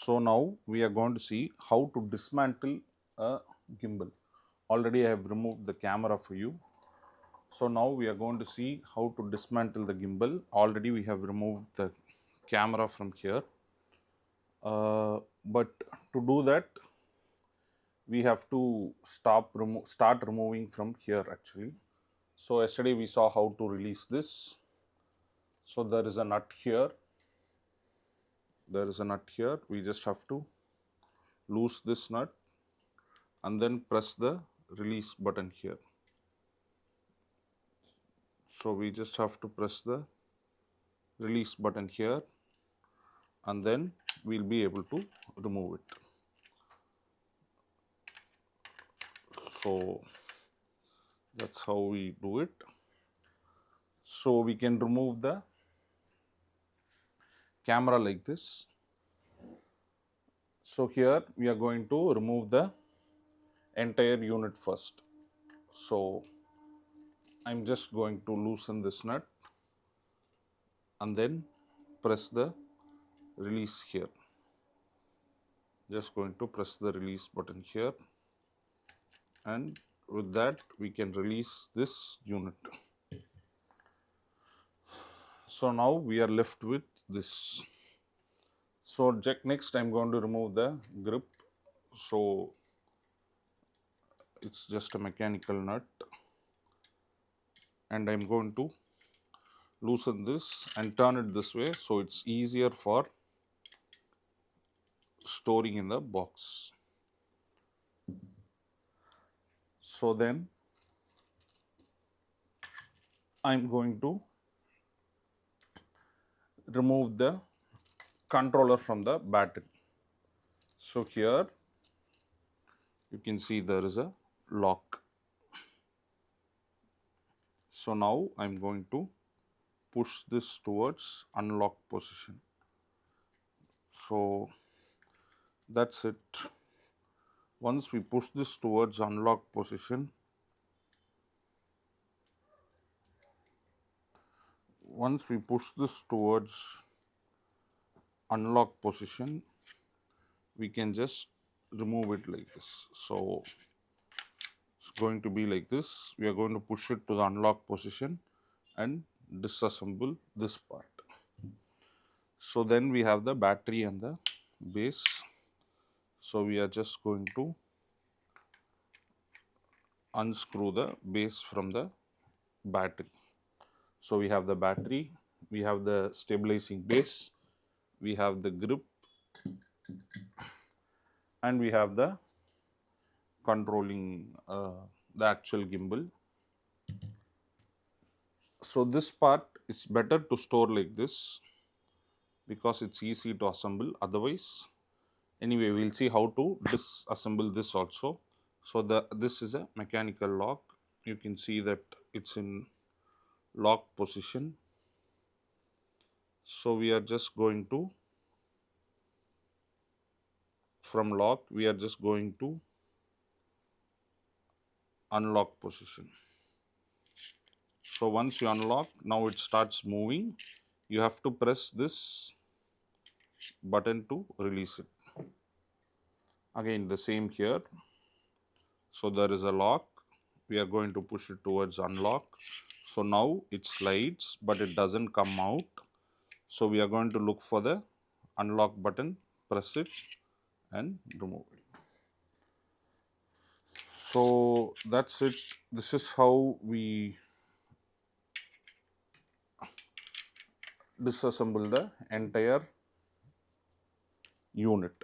So now we are going to see how to dismantle a gimbal. Already I have removed the camera for you. So now we are going to see how to dismantle the gimbal. Already we have removed the camera from here. But to do that, we have to start removing from here actually. So yesterday we saw how to release this. So there is a nut here. We just have to loose this nut and then press the release button here. So we just have to press the release button here and then we'll be able to remove it. So that's how we do it. So we can remove the camera like this. So here we are going to remove the entire unit first. So I'm just going to loosen this nut and then press the release here. Just going to press the release button here, and with that we can release this unit. So now we are left with this. So next I'm going to remove the grip. So it's just a mechanical nut, and I'm going to loosen this and turn it this way so it's easier for storing in the box. So then I'm going to remove the controller from the battery. So here you can see there is a lock. So now I'm going to push this towards unlock position. So that's it. Once we push this towards unlock position, we can just remove it like this. So it's going to be like this. We are going to push it to the unlock position and disassemble this part. So then we have the battery and the base. So we are just going to unscrew the base from the battery. So we have the battery, we have the stabilizing base, we have the grip, and we have the controlling the actual gimbal. So this part is better to store like this because it's easy to assemble. Otherwise, anyway, we'll see how to disassemble this also. So this is a mechanical lock. You can see that it's in lock position. So we are just going to, from lock, we are just going to unlock position. So once you unlock, now it starts moving. You have to press this button to release it. Again, the same here. So there is a lock. We are going to push it towards unlock. So now it slides, but it doesn't come out. So we are going to look for the unlock button, press it and remove it. So that's it. This is how we disassemble the entire unit.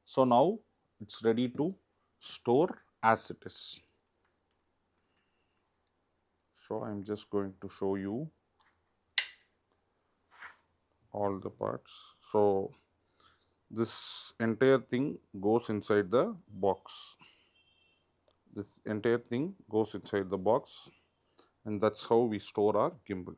So now it's ready to store as it is. So I'm just going to show you all the parts. So this entire thing goes inside the box. This entire thing goes inside the box, and that's how we store our gimbal.